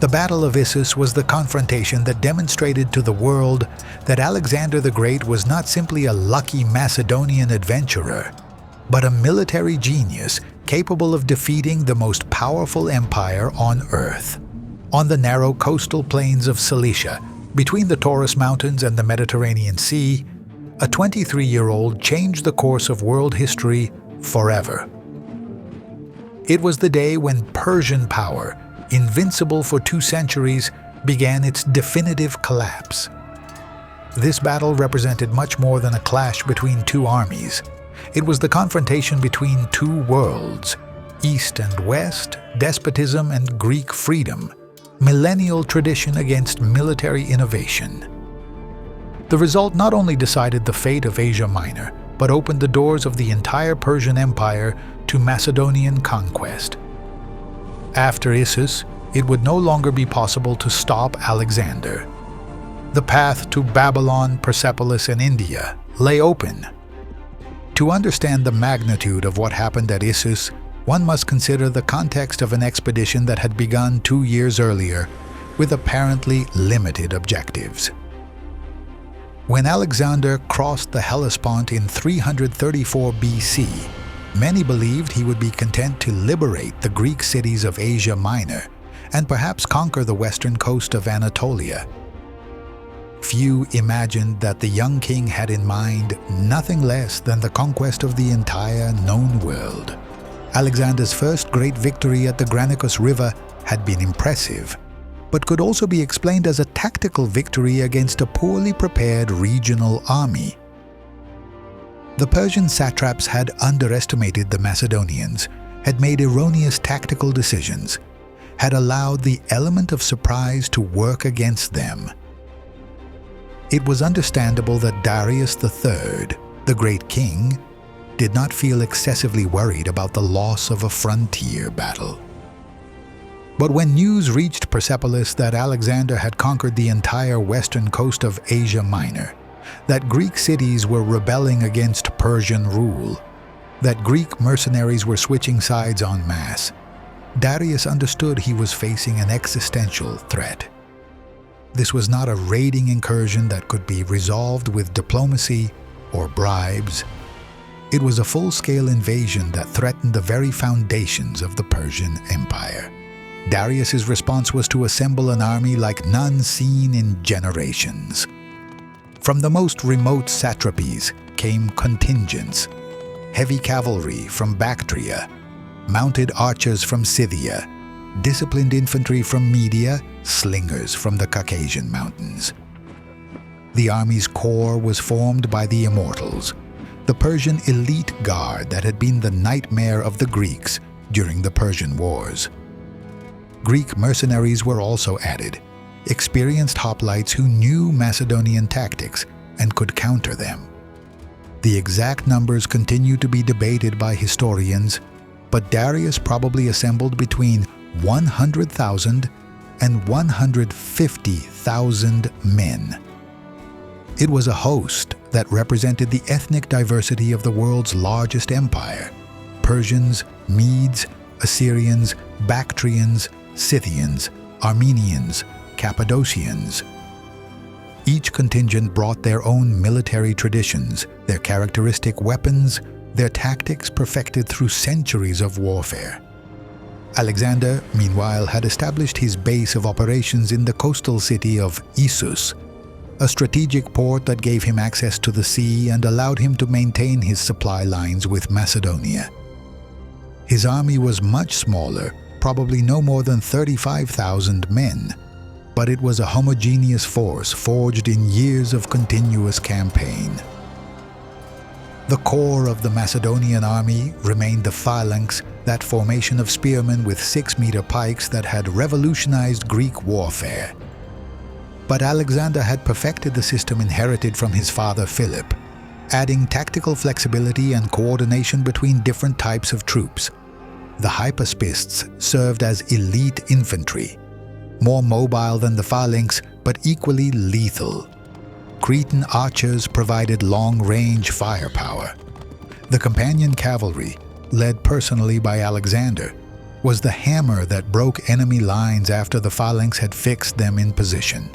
The Battle of Issus was the confrontation that demonstrated to the world that Alexander the Great was not simply a lucky Macedonian adventurer, but a military genius capable of defeating the most powerful empire on Earth. On the narrow coastal plains of Cilicia, between the Taurus Mountains and the Mediterranean Sea, a 23-year-old changed the course of world history forever. It was the day when Persian power, invincible for 2 centuries, began its definitive collapse. This battle represented much more than a clash between 2 armies. It was the confrontation between 2 worlds, East and West, despotism and Greek freedom, millennial tradition against military innovation. The result not only decided the fate of Asia Minor, but opened the doors of the entire Persian Empire to Macedonian conquest. After Issus, it would no longer be possible to stop Alexander. The path to Babylon, Persepolis, and India lay open. To understand the magnitude of what happened at Issus, one must consider the context of an expedition that had begun 2 years earlier with apparently limited objectives. When Alexander crossed the Hellespont in 334 BC, many believed he would be content to liberate the Greek cities of Asia Minor and perhaps conquer the western coast of Anatolia. Few imagined that the young king had in mind nothing less than the conquest of the entire known world. Alexander's first great victory at the Granicus River had been impressive, but could also be explained as a tactical victory against a poorly prepared regional army. The Persian satraps had underestimated the Macedonians, had made erroneous tactical decisions, had allowed the element of surprise to work against them. It was understandable that Darius III, the great king, did not feel excessively worried about the loss of a frontier battle. But when news reached Persepolis that Alexander had conquered the entire western coast of Asia Minor, that Greek cities were rebelling against Persian rule, that Greek mercenaries were switching sides en masse, Darius understood he was facing an existential threat. This was not a raiding incursion that could be resolved with diplomacy or bribes. It was a full-scale invasion that threatened the very foundations of the Persian Empire. Darius's response was to assemble an army like none seen in generations. From the most remote satrapies came contingents, heavy cavalry from Bactria, mounted archers from Scythia, disciplined infantry from Media, slingers from the Caucasian mountains. The army's core was formed by the Immortals, the Persian elite guard that had been the nightmare of the Greeks during the Persian Wars. Greek mercenaries were also added, experienced hoplites who knew Macedonian tactics and could counter them. The exact numbers continue to be debated by historians, but Darius probably assembled between 100,000 and 150,000 men. It was a host that represented the ethnic diversity of the world's largest empire: Persians, Medes, Assyrians, Bactrians, Scythians, Armenians, Cappadocians. Each contingent brought their own military traditions, their characteristic weapons, their tactics perfected through centuries of warfare. Alexander, meanwhile, had established his base of operations in the coastal city of Issus, a strategic port that gave him access to the sea and allowed him to maintain his supply lines with Macedonia. His army was much smaller, probably no more than 35,000 men, but it was a homogeneous force forged in years of continuous campaign. The core of the Macedonian army remained the phalanx, that formation of spearmen with 6-meter pikes that had revolutionized Greek warfare. But Alexander had perfected the system inherited from his father Philip, adding tactical flexibility and coordination between different types of troops. The hypaspists served as elite infantry, more mobile than the phalanx but equally lethal. Cretan archers provided long-range firepower. The companion cavalry, led personally by Alexander, was the hammer that broke enemy lines after the phalanx had fixed them in position.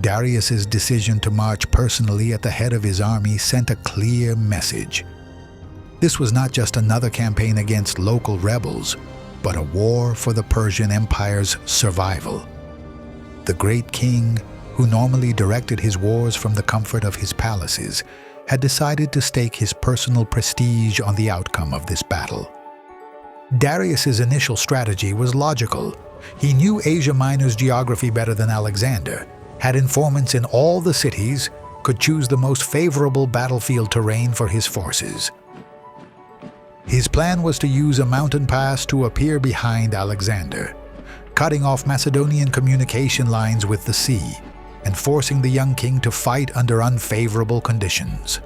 Darius's decision to march personally at the head of his army sent a clear message. This was not just another campaign against local rebels, but a war for the Persian Empire's survival. The great king, who normally directed his wars from the comfort of his palaces, had decided to stake his personal prestige on the outcome of this battle. Darius's initial strategy was logical. He knew Asia Minor's geography better than Alexander, had informants in all the cities, could choose the most favorable battlefield terrain for his forces. His plan was to use a mountain pass to appear behind Alexander, cutting off Macedonian communication lines with the sea, and forcing the young king to fight under unfavorable conditions.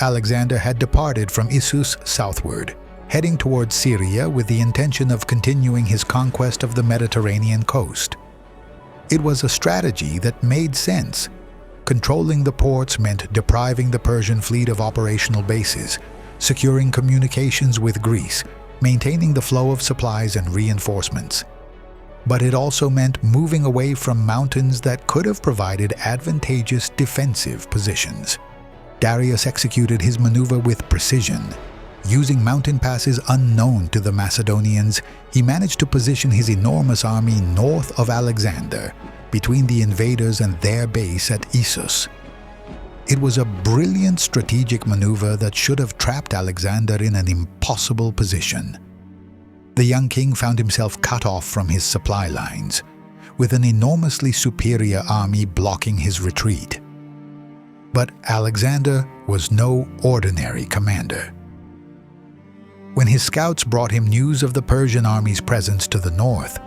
Alexander had departed from ISSUS southward, heading towards Syria with the intention of continuing his conquest of the Mediterranean coast. It was a strategy that made sense. Controlling the ports meant depriving the Persian fleet of operational bases, securing communications with Greece, maintaining the flow of supplies and reinforcements. But it also meant moving away from mountains that could have provided advantageous defensive positions. Darius executed his maneuver with precision. Using mountain passes unknown to the Macedonians, he managed to position his enormous army north of Alexander, between the invaders and their base at ISSUS. It was a brilliant strategic maneuver that should have trapped Alexander in an impossible position. The young king found himself cut off from his supply lines, with an enormously superior army blocking his retreat. But Alexander was no ordinary commander. When his scouts brought him news of the Persian army's presence to the north,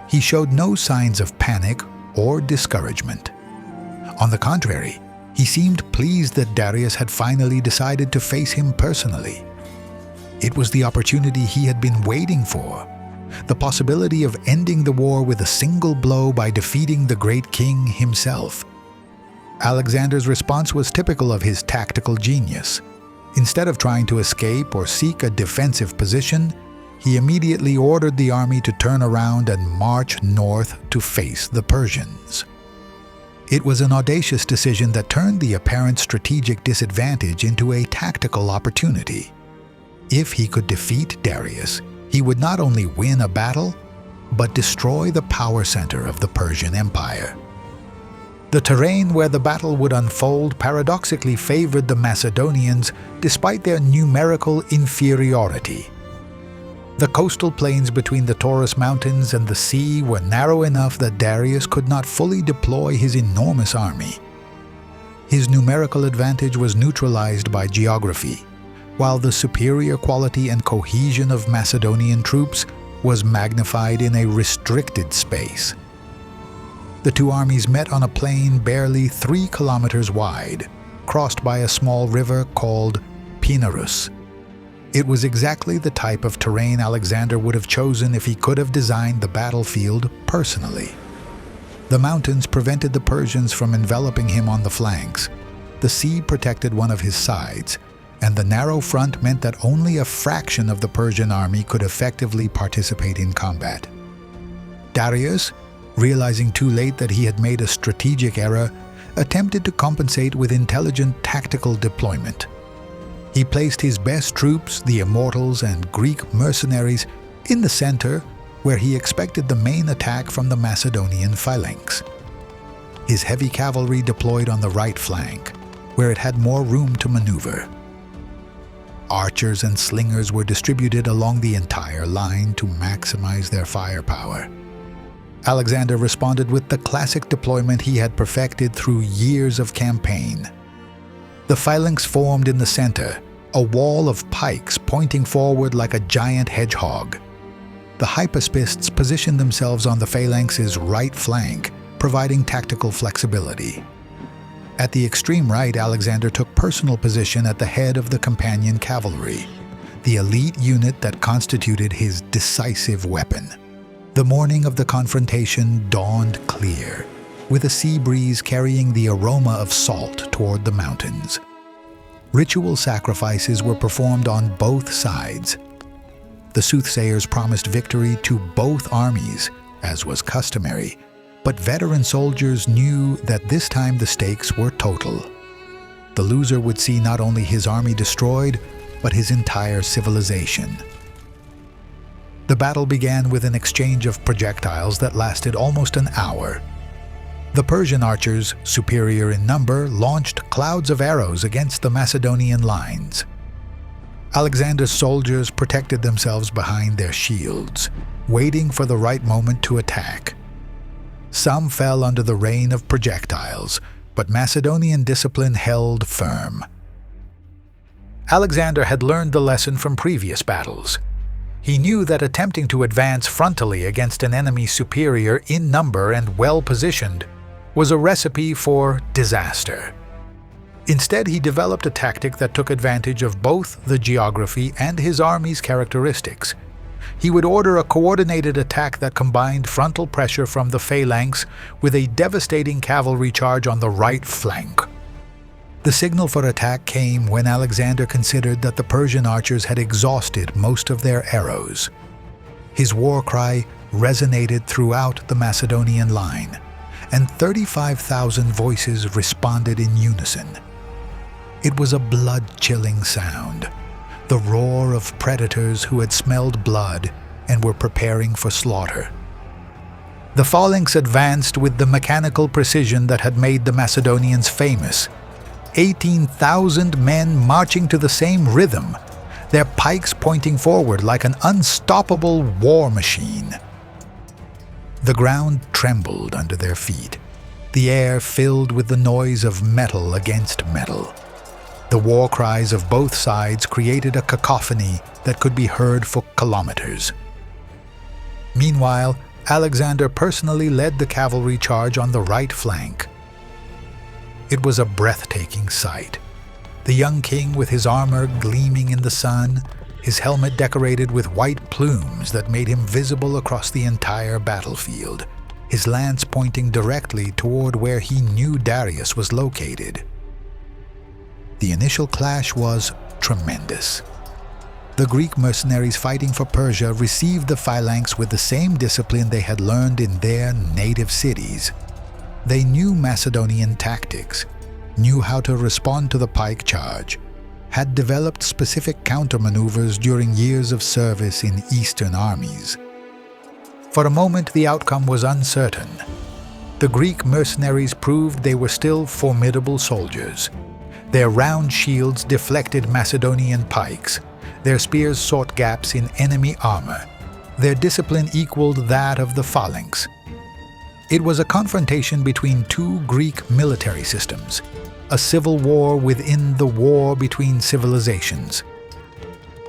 he showed no signs of panic or discouragement. On the contrary, he seemed pleased that Darius had finally decided to face him personally. It was the opportunity he had been waiting for, the possibility of ending the war with a single blow by defeating the great king himself. Alexander's response was typical of his tactical genius. Instead of trying to escape or seek a defensive position, he immediately ordered the army to turn around and march north to face the Persians. It was an audacious decision that turned the apparent strategic disadvantage into a tactical opportunity. If he could defeat Darius, he would not only win a battle, but destroy the power center of the Persian Empire. The terrain where the battle would unfold paradoxically favored the Macedonians despite their numerical inferiority. The coastal plains between the Taurus Mountains and the sea were narrow enough that Darius could not fully deploy his enormous army. His numerical advantage was neutralized by geography, while the superior quality and cohesion of Macedonian troops was magnified in a restricted space. The two armies met on a plain barely 3 kilometers wide, crossed by a small river called Pinarus. It was exactly the type of terrain Alexander would have chosen if he could have designed the battlefield personally. The mountains prevented the Persians from enveloping him on the flanks. The sea protected one of his sides, and the narrow front meant that only a fraction of the Persian army could effectively participate in combat. Darius, realizing too late that he had made a strategic error, attempted to compensate with intelligent tactical deployment. He placed his best troops, the Immortals and Greek mercenaries, in the center where he expected the main attack from the Macedonian phalanx. His heavy cavalry deployed on the right flank, where it had more room to maneuver. Archers and slingers were distributed along the entire line to maximize their firepower. Alexander responded with the classic deployment he had perfected through years of campaign. The phalanx formed in the center, a wall of pikes pointing forward like a giant hedgehog. The hypaspists positioned themselves on the phalanx's right flank, providing tactical flexibility. At the extreme right, Alexander took personal position at the head of the companion cavalry, the elite unit that constituted his decisive weapon. The morning of the confrontation dawned clear, with a sea breeze carrying the aroma of salt toward the mountains. Ritual sacrifices were performed on both sides. The soothsayers promised victory to both armies, as was customary, but veteran soldiers knew that this time the stakes were total. The loser would see not only his army destroyed, but his entire civilization. The battle began with an exchange of projectiles that lasted almost an hour. The Persian archers, superior in number, launched clouds of arrows against the Macedonian lines. Alexander's soldiers protected themselves behind their shields, waiting for the right moment to attack. Some fell under the rain of projectiles, but Macedonian discipline held firm. Alexander had learned the lesson from previous battles. He knew that attempting to advance frontally against an enemy superior in number and well-positioned was a recipe for disaster. Instead, he developed a tactic that took advantage of both the geography and his army's characteristics. He would order a coordinated attack that combined frontal pressure from the phalanx with a devastating cavalry charge on the right flank. The signal for attack came when Alexander considered that the Persian archers had exhausted most of their arrows. His war cry resonated throughout the Macedonian line, and 35,000 voices responded in unison. It was a blood-chilling sound, the roar of predators who had smelled blood and were preparing for slaughter. The phalanx advanced with the mechanical precision that had made the Macedonians famous. 18,000 men marching to the same rhythm, their pikes pointing forward like an unstoppable war machine. The ground trembled under their feet, the air filled with the noise of metal against metal. The war cries of both sides created a cacophony that could be heard for kilometers. Meanwhile, Alexander personally led the cavalry charge on the right flank. It was a breathtaking sight. The young king with his armor gleaming in the sun, his helmet decorated with white plumes that made him visible across the entire battlefield, his lance pointing directly toward where he knew Darius was located. The initial clash was tremendous. The Greek mercenaries fighting for Persia received the phalanx with the same discipline they had learned in their native cities. They knew Macedonian tactics, knew how to respond to the pike charge, had developed specific countermaneuvers during years of service in Eastern armies. For a moment, the outcome was uncertain. The Greek mercenaries proved they were still formidable soldiers. Their round shields deflected Macedonian pikes. Their spears sought gaps in enemy armor. Their discipline equaled that of the phalanx. It was a confrontation between two Greek military systems, a civil war within the war between civilizations.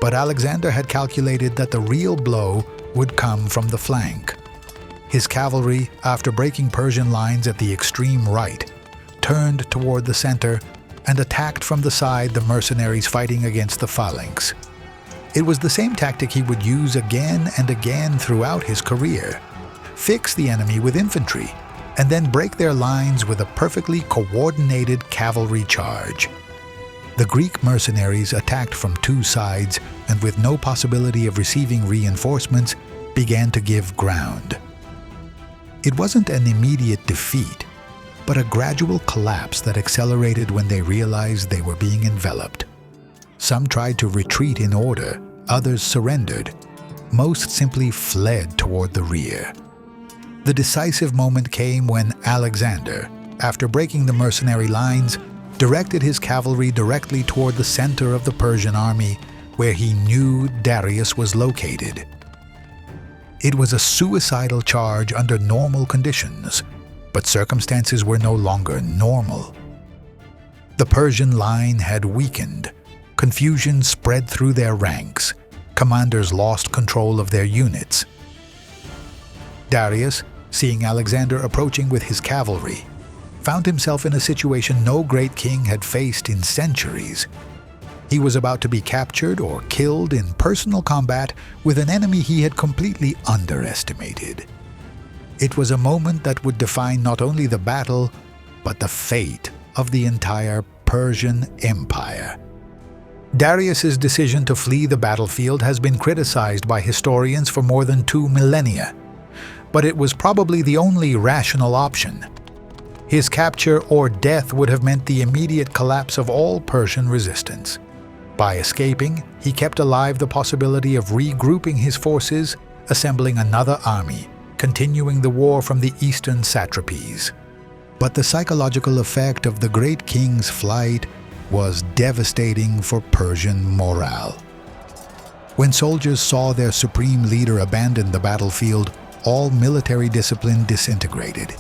But Alexander had calculated that the real blow would come from the flank. His cavalry, after breaking Persian lines at the extreme right, turned toward the center and attacked from the side the mercenaries fighting against the phalanx. It was the same tactic he would use again and again throughout his career. Fix the enemy with infantry, and then break their lines with a perfectly coordinated cavalry charge. The Greek mercenaries attacked from two sides and with no possibility of receiving reinforcements, began to give ground. It wasn't an immediate defeat, but a gradual collapse that accelerated when they realized they were being enveloped. Some tried to retreat in order, others surrendered. Most simply fled toward the rear. The decisive moment came when Alexander, after breaking the mercenary lines, directed his cavalry directly toward the center of the Persian army, where he knew Darius was located. It was a suicidal charge under normal conditions, but circumstances were no longer normal. The Persian line had weakened. Confusion spread through their ranks. Commanders lost control of their units. Darius, seeing Alexander approaching with his cavalry, found himself in a situation no great king had faced in centuries. He was about to be captured or killed in personal combat with an enemy he had completely underestimated. It was a moment that would define not only the battle, but the fate of the entire Persian Empire. Darius's decision to flee the battlefield has been criticized by historians for more than 2 millennia, but it was probably the only rational option. His capture or death would have meant the immediate collapse of all Persian resistance. By escaping, he kept alive the possibility of regrouping his forces, assembling another army, continuing the war from the eastern satrapies. But the psychological effect of the great king's flight was devastating for Persian morale. When soldiers saw their supreme leader abandon the battlefield, all military discipline disintegrated.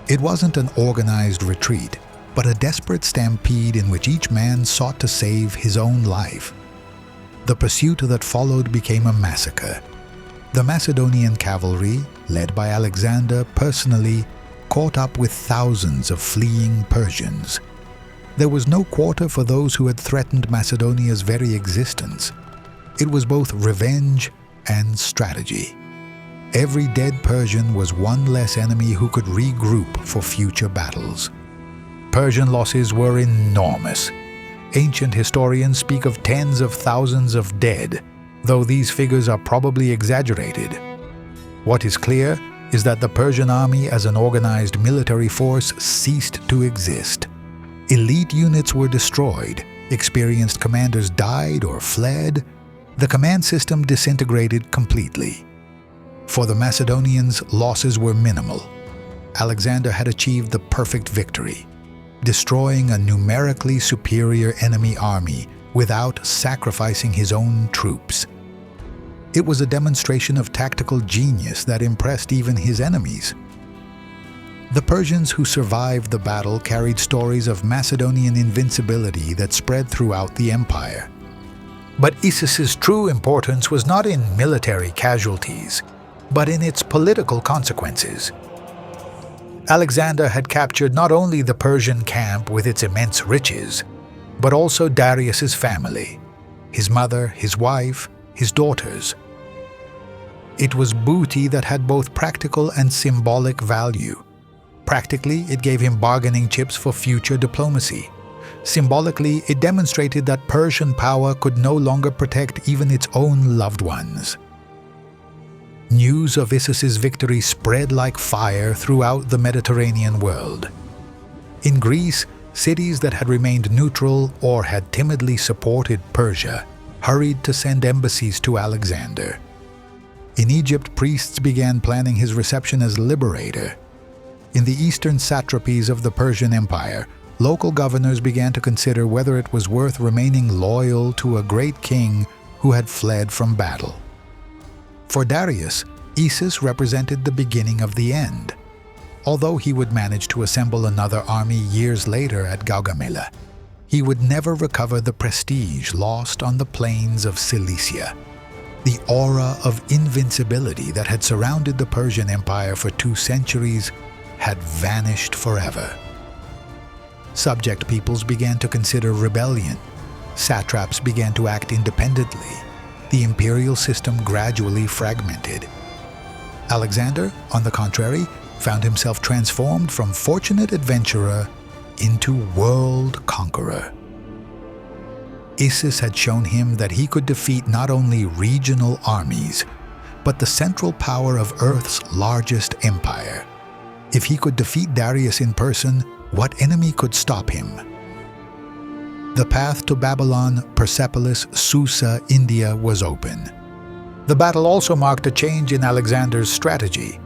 It wasn't an organized retreat, but a desperate stampede in which each man sought to save his own life. The pursuit that followed became a massacre. The Macedonian cavalry, led by Alexander personally, caught up with thousands of fleeing Persians. There was no quarter for those who had threatened Macedonia's very existence. It was both revenge and strategy. Every dead Persian was one less enemy who could regroup for future battles. Persian losses were enormous. Ancient historians speak of tens of thousands of dead, though these figures are probably exaggerated. What is clear is that the Persian army as an organized military force ceased to exist. Elite units were destroyed, experienced commanders died or fled, the command system disintegrated completely. For the Macedonians, losses were minimal. Alexander had achieved the perfect victory, destroying a numerically superior enemy army without sacrificing his own troops. It was a demonstration of tactical genius that impressed even his enemies. The Persians who survived the battle carried stories of Macedonian invincibility that spread throughout the empire. But ISSUS's true importance was not in military casualties, but in its political consequences. Alexander had captured not only the Persian camp with its immense riches, but also Darius's family, his mother, his wife, his daughters. It was booty that had both practical and symbolic value. Practically, it gave him bargaining chips for future diplomacy. Symbolically, it demonstrated that Persian power could no longer protect even its own loved ones. News of ISSUS's victory spread like fire throughout the Mediterranean world. In Greece, cities that had remained neutral or had timidly supported Persia hurried to send embassies to Alexander. In Egypt, priests began planning his reception as liberator. In the eastern satrapies of the Persian Empire, local governors began to consider whether it was worth remaining loyal to a great king who had fled from battle. For Darius, ISSUS represented the beginning of the end. Although he would manage to assemble another army years later at Gaugamela, he would never recover the prestige lost on the plains of Cilicia. The aura of invincibility that had surrounded the Persian Empire for 2 centuries had vanished forever. Subject peoples began to consider rebellion. Satraps began to act independently. The imperial system gradually fragmented. Alexander, on the contrary, found himself transformed from fortunate adventurer into world conqueror. ISSUS had shown him that he could defeat not only regional armies, but the central power of Earth's largest empire. If he could defeat Darius in person, what enemy could stop him? The path to Babylon, Persepolis, Susa, India was open. The battle also marked a change in Alexander's strategy.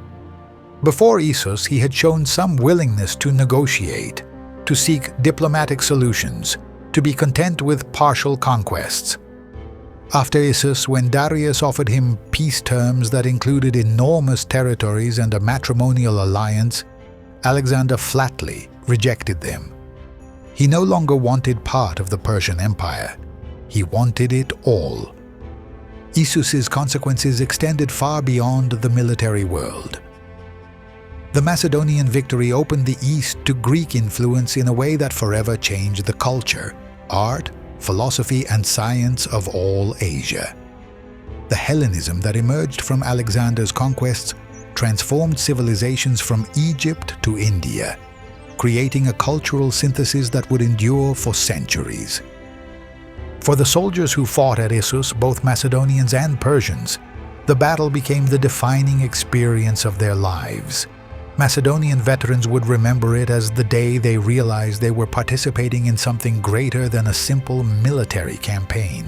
Before ISSUS, he had shown some willingness to negotiate, to seek diplomatic solutions, to be content with partial conquests. After ISSUS, when Darius offered him peace terms that included enormous territories and a matrimonial alliance, Alexander flatly rejected them. He no longer wanted part of the Persian Empire. He wanted it all. ISSUS's consequences extended far beyond the military world. The Macedonian victory opened the East to Greek influence in a way that forever changed the culture, art, philosophy, and science of all Asia. The Hellenism that emerged from Alexander's conquests transformed civilizations from Egypt to India, creating a cultural synthesis that would endure for centuries. For the soldiers who fought at Issus, both Macedonians and Persians, the battle became the defining experience of their lives. Macedonian veterans would remember it as the day they realized they were participating in something greater than a simple military campaign.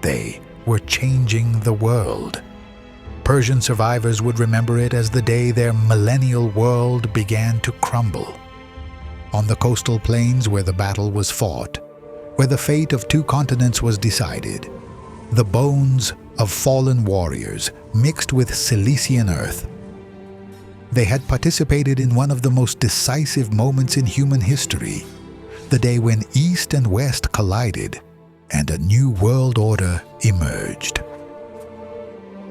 They were changing the world. Persian survivors would remember it as the day their millennial world began to crumble. On the coastal plains where the battle was fought, where the fate of two continents was decided, the bones of fallen warriors mixed with Cilician earth. They had participated in one of the most decisive moments in human history, the day when East and West collided and a new world order emerged.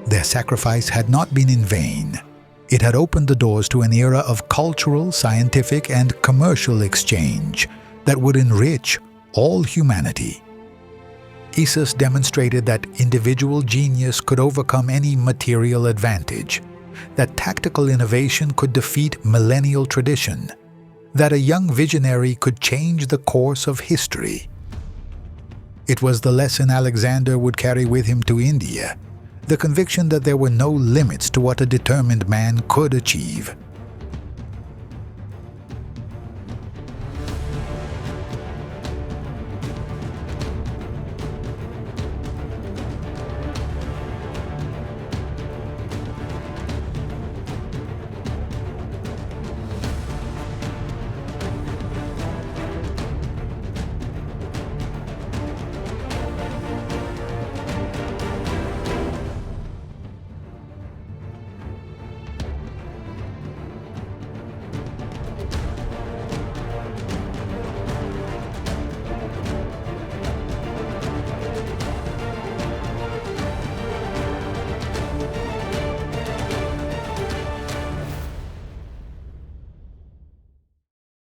Their sacrifice had not been in vain. It had opened the doors to an era of cultural, scientific, and commercial exchange that would enrich all humanity. ISSUS demonstrated that individual genius could overcome any material advantage, that tactical innovation could defeat millennial tradition, that a young visionary could change the course of history. It was the lesson Alexander would carry with him to India, the conviction that there were no limits to what a determined man could achieve.